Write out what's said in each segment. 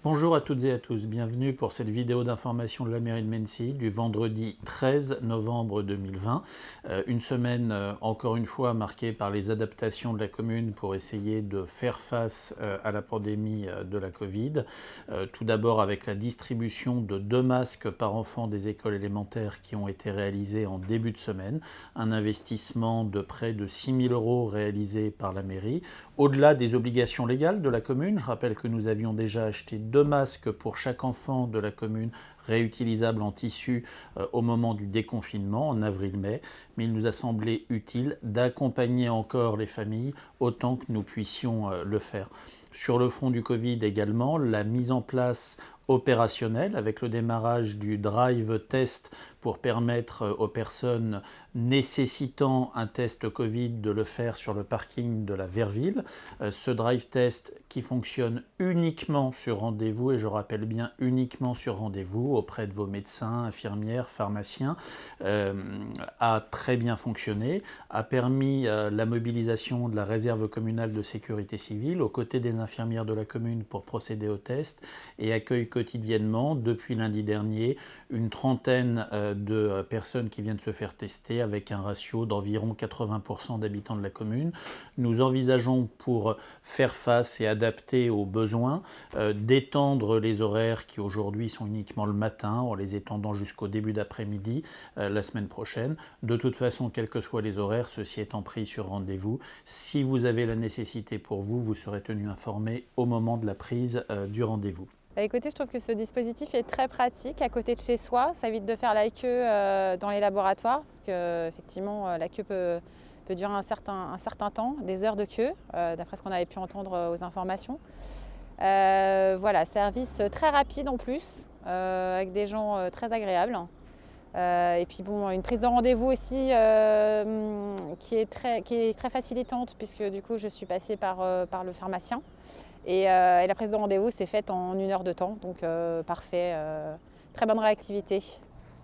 Bonjour à toutes et à tous, bienvenue pour cette vidéo d'information de la mairie de Mennecy du vendredi 13 novembre 2020. Une semaine encore une fois marquée par les adaptations de la commune pour essayer de faire face à la pandémie de la Covid. Tout d'abord avec la distribution de 2 masques par enfant des écoles élémentaires qui ont été réalisés en début de semaine. Un investissement de près de 6 000 € réalisé par la mairie. Au-delà des obligations légales de la commune, je rappelle que nous avions déjà acheté 2 masques pour chaque enfant de la commune réutilisables en tissu au moment du déconfinement en avril-mai, mais il nous a semblé utile d'accompagner encore les familles autant que nous puissions le faire. Sur le front du Covid également, la mise en place opérationnelle avec le démarrage du drive test pour permettre aux personnes nécessitant un test Covid de le faire sur le parking de la Verville. Ce drive test qui fonctionne uniquement sur rendez-vous, et je rappelle bien uniquement sur rendez-vous auprès de vos médecins, infirmières, pharmaciens, a très bien fonctionné, a permis la mobilisation de la réserve communale de sécurité civile aux côtés des infirmières de la commune pour procéder au test et accueille quotidiennement, depuis lundi dernier, une trentaine de personnes qui viennent se faire tester avec un ratio d'environ 80% d'habitants de la commune. Nous envisageons, pour faire face et adapter aux besoins, d'étendre les horaires qui aujourd'hui sont uniquement le matin, en les étendant jusqu'au début d'après-midi la semaine prochaine. De toute façon, quels que soient les horaires, ceci étant pris sur rendez-vous, si vous avez la nécessité pour vous, vous serez tenu informé au moment de la prise du rendez-vous. Écoutez, je trouve que ce dispositif est très pratique à côté de chez soi. Ça évite de faire la queue dans les laboratoires, parce que effectivement la queue peut durer un certain temps, des heures de queue, d'après ce qu'on avait pu entendre aux informations. Voilà, service très rapide en plus, avec des gens très agréables. Et puis bon, une prise de rendez-vous aussi qui est très facilitante, puisque du coup je suis passée par le pharmacien. Et la prise de rendez-vous s'est faite en 1 heure de temps, donc parfait, très bonne réactivité.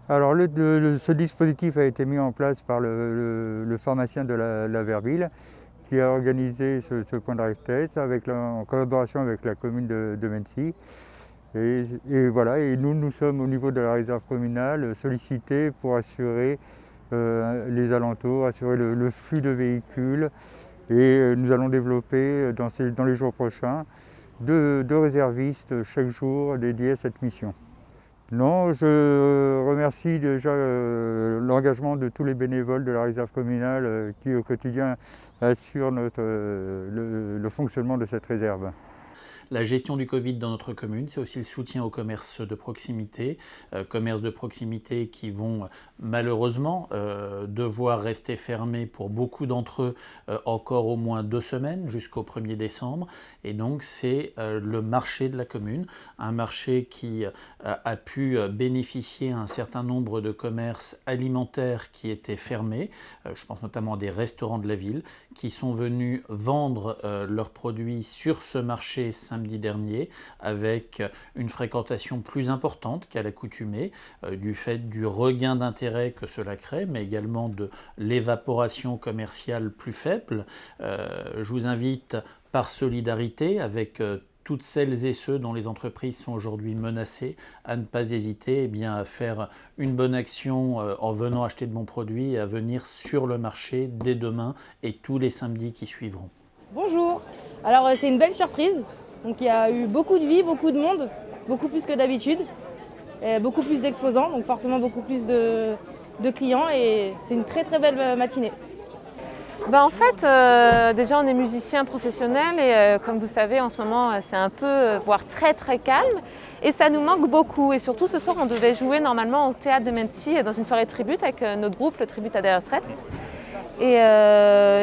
Alors ce dispositif a été mis en place par le pharmacien de la Verville qui a organisé ce point de drive test en collaboration avec la commune de Mennecy. Et voilà, et nous sommes au niveau de la réserve communale sollicités pour assurer les alentours, assurer le flux de véhicules. Et nous allons développer dans les jours prochains deux réservistes chaque jour dédiés à cette mission. Non, je remercie déjà l'engagement de tous les bénévoles de la réserve communale qui au quotidien assurent le fonctionnement de cette réserve. La gestion du Covid dans notre commune, c'est aussi le soutien aux commerces de proximité qui vont malheureusement devoir rester fermés pour beaucoup d'entre eux encore au moins 2 semaines jusqu'au 1er décembre. Et donc c'est le marché de la commune, un marché qui a pu bénéficier à un certain nombre de commerces alimentaires qui étaient fermés. Je pense notamment à des restaurants de la ville qui sont venus vendre leurs produits sur ce marché samedi dernier avec une fréquentation plus importante qu'à l'accoutumée du fait du regain d'intérêt que cela crée, mais également de l'évaporation commerciale plus faible. Je vous invite par solidarité avec toutes celles et ceux dont les entreprises sont aujourd'hui menacées à ne pas hésiter à faire une bonne action en venant acheter de bons produits et à venir sur le marché dès demain et tous les samedis qui suivront. Bonjour, alors c'est une belle surprise. Donc il y a eu beaucoup de vie, beaucoup de monde, beaucoup plus que d'habitude, beaucoup plus d'exposants, donc forcément beaucoup plus de clients, et c'est une très belle matinée. En fait, déjà on est musicien professionnel et comme vous savez en ce moment c'est un peu, voire très calme, et ça nous manque beaucoup. Et surtout ce soir on devait jouer normalement au théâtre de Mennecy dans une soirée tribute avec notre groupe, le Tribute à Dire Straits. Et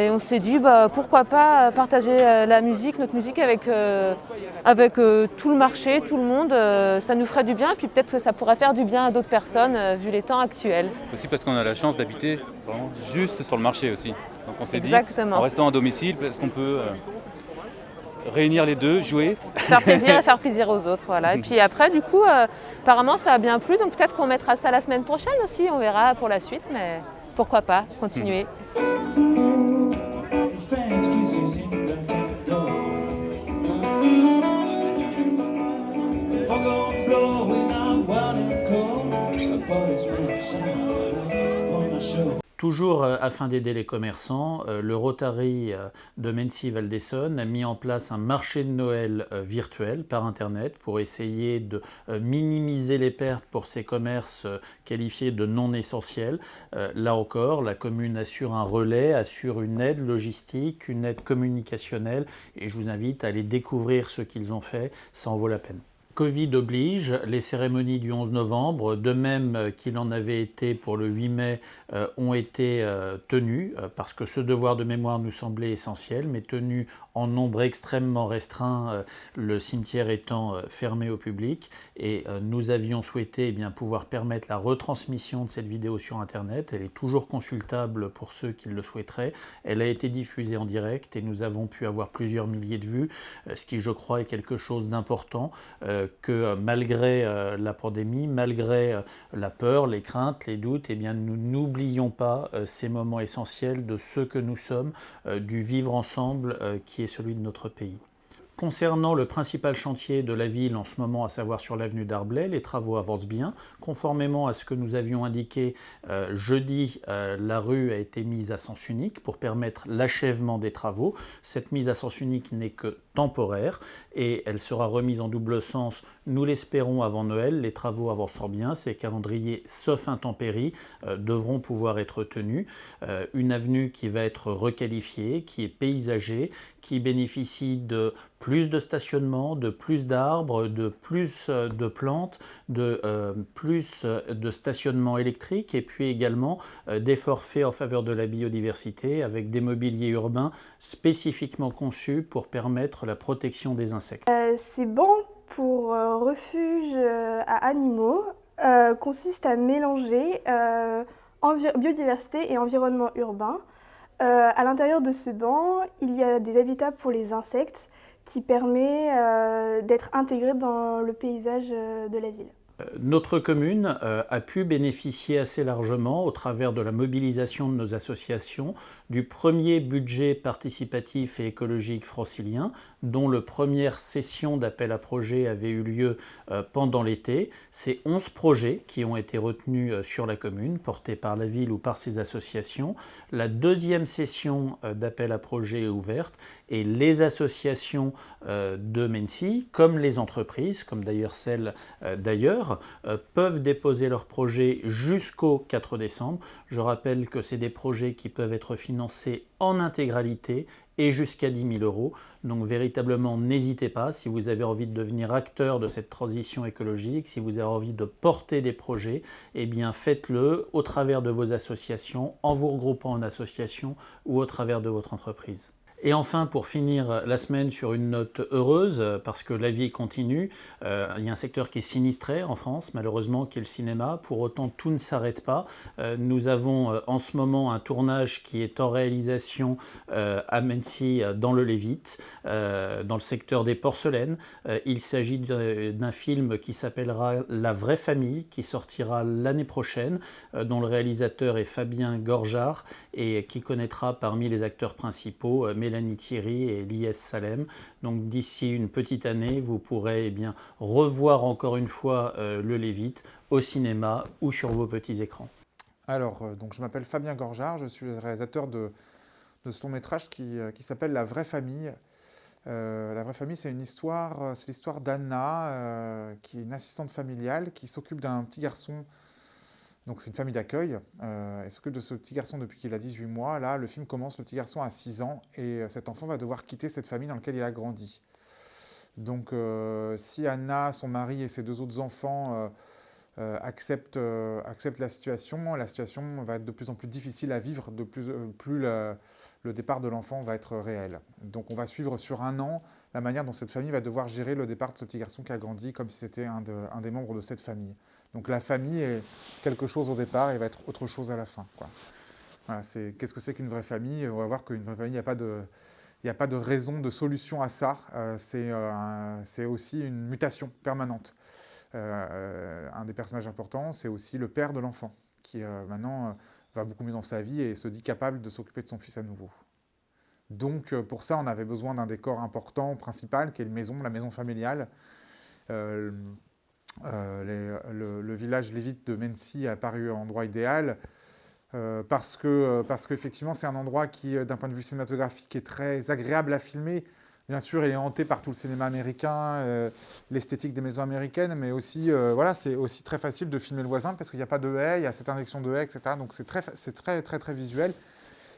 on s'est dit pourquoi pas partager notre musique avec tout le marché, tout le monde, ça nous ferait du bien, et puis peut-être que ça pourrait faire du bien à d'autres personnes vu les temps actuels. Aussi parce qu'on a la chance d'habiter vraiment juste sur le marché aussi. Donc on s'est dit, en restant à domicile, est-ce qu'on peut réunir les deux, jouer. Faire plaisir et faire plaisir aux autres, voilà. Et puis après, du coup, apparemment ça a bien plu, donc peut-être qu'on mettra ça la semaine prochaine aussi, on verra pour la suite, mais pourquoi pas continuer. Toujours afin d'aider les commerçants, le Rotary de Mency-Val d'Essonne a mis en place un marché de Noël virtuel par Internet pour essayer de minimiser les pertes pour ces commerces qualifiés de non essentiels. Là encore, la commune assure un relais, assure une aide logistique, une aide communicationnelle et je vous invite à aller découvrir ce qu'ils ont fait, ça en vaut la peine. Covid oblige, les cérémonies du 11 novembre, de même qu'il en avait été pour le 8 mai, ont été tenues parce que ce devoir de mémoire nous semblait essentiel, mais tenues en nombre extrêmement restreint, le cimetière étant fermé au public. Et nous avions souhaité pouvoir permettre la retransmission de cette vidéo sur Internet. Elle est toujours consultable pour ceux qui le souhaiteraient. Elle a été diffusée en direct et nous avons pu avoir plusieurs milliers de vues, ce qui, je crois, est quelque chose d'important. Que malgré la pandémie, malgré la peur, les craintes, les doutes, nous n'oublions pas ces moments essentiels de ce que nous sommes, du vivre ensemble qui est celui de notre pays. Concernant le principal chantier de la ville en ce moment, à savoir sur l'avenue d'Arblay, les travaux avancent bien. Conformément à ce que nous avions indiqué jeudi, la rue a été mise à sens unique pour permettre l'achèvement des travaux. Cette mise à sens unique n'est que temporaire et elle sera remise en double sens, nous l'espérons, avant Noël. Les travaux avançant bien, ces calendriers, sauf intempéries, devront pouvoir être tenus. Une avenue qui va être requalifiée, qui est paysagée, qui bénéficie de plus de stationnement, de plus d'arbres, de plus de plantes, de plus de stationnement électrique et puis également des forfaits en faveur de la biodiversité avec des mobiliers urbains spécifiquement conçus pour permettre la protection des insectes. C'est bon pour refuge à animaux, consiste à mélanger biodiversité et environnement urbain. À l'intérieur de ce banc, il y a des habitats pour les insectes qui permet d'être intégrés dans le paysage de la ville. Notre commune a pu bénéficier assez largement, au travers de la mobilisation de nos associations, du premier budget participatif et écologique francilien, dont la première session d'appel à projets avait eu lieu pendant l'été. C'est 11 projets qui ont été retenus sur la commune, portés par la ville ou par ses associations. La deuxième session d'appel à projets est ouverte et les associations de Mency, comme les entreprises, comme d'ailleurs celles d'ailleurs, peuvent déposer leurs projets jusqu'au 4 décembre. Je rappelle que c'est des projets qui peuvent être financés en intégralité et jusqu'à 10 000 €. Donc véritablement, n'hésitez pas, si vous avez envie de devenir acteur de cette transition écologique, si vous avez envie de porter des projets, faites-le au travers de vos associations, en vous regroupant en association ou au travers de votre entreprise. Et enfin, pour finir la semaine sur une note heureuse, parce que la vie continue, il y a un secteur qui est sinistré en France, malheureusement, qui est le cinéma. Pour autant, tout ne s'arrête pas. Nous avons en ce moment un tournage qui est en réalisation à Mency, dans le Lévite, dans le secteur des porcelaines. Il s'agit d'un film qui s'appellera La vraie famille, qui sortira l'année prochaine, dont le réalisateur est Fabien Gorjard et qui connaîtra parmi les acteurs principaux Mélanie Thierry et Lies Salem. Donc d'ici une petite année, vous pourrez revoir encore une fois le Lévite au cinéma ou sur vos petits écrans. Alors, je m'appelle Fabien Gorjard, je suis le réalisateur de ce long métrage qui s'appelle La vraie famille. La vraie famille, c'est l'histoire d'Anna, qui est une assistante familiale qui s'occupe d'un petit garçon. Donc c'est une famille d'accueil, elle s'occupe de ce petit garçon depuis qu'il a 18 mois. Là, le film commence, le petit garçon a 6 ans et cet enfant va devoir quitter cette famille dans laquelle il a grandi. Donc si Anna, son mari et ses 2 autres enfants acceptent la situation va être de plus en plus difficile à vivre, plus le départ de l'enfant va être réel. Donc on va suivre sur 1 an la manière dont cette famille va devoir gérer le départ de ce petit garçon qui a grandi comme si c'était un des membres de cette famille. Donc la famille est quelque chose au départ et va être autre chose à la fin, quoi. Voilà, qu'est-ce que c'est qu'une vraie famille? On va voir qu'une vraie famille, il n'y a pas de raison, de solution à ça. C'est aussi une mutation permanente. Un des personnages importants, c'est aussi le père de l'enfant, qui maintenant va beaucoup mieux dans sa vie et se dit capable de s'occuper de son fils à nouveau. Donc pour ça, on avait besoin d'un décor important, principal, qui est la maison familiale. Le village Lévite de Mency a paru endroit idéal. parce qu'effectivement c'est un endroit qui, d'un point de vue cinématographique, est très agréable à filmer. Bien sûr, il est hanté par tout le cinéma américain, l'esthétique des maisons américaines, mais aussi, voilà, c'est aussi très facile de filmer le voisin parce qu'il n'y a pas de haies, il y a cette interdiction de haies, etc. Donc c'est très visuel.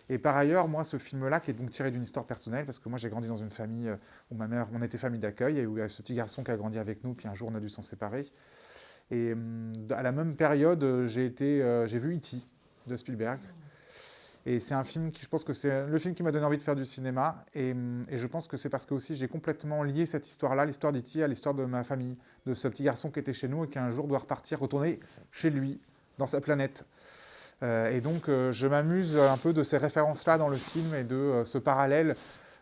Et par ailleurs, moi, ce film-là, qui est donc tiré d'une histoire personnelle, parce que moi j'ai grandi dans une famille où on était famille d'accueil, et où il y a ce petit garçon qui a grandi avec nous, puis un jour on a dû s'en séparer. Et à la même période, j'ai vu E.T. de Spielberg. Et c'est un film qui, je pense que c'est le film qui m'a donné envie de faire du cinéma. Et je pense que c'est parce que aussi j'ai complètement lié cette histoire-là, l'histoire d'E.T., à l'histoire de ma famille, de ce petit garçon qui était chez nous et qui un jour doit retourner chez lui, dans sa planète. Et donc je m'amuse un peu de ces références-là dans le film et de ce parallèle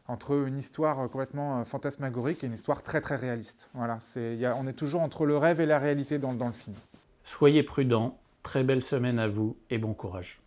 entre une histoire complètement fantasmagorique et une histoire très réaliste. Voilà, on est toujours entre le rêve et la réalité dans le film. Soyez prudents, très belle semaine à vous et bon courage.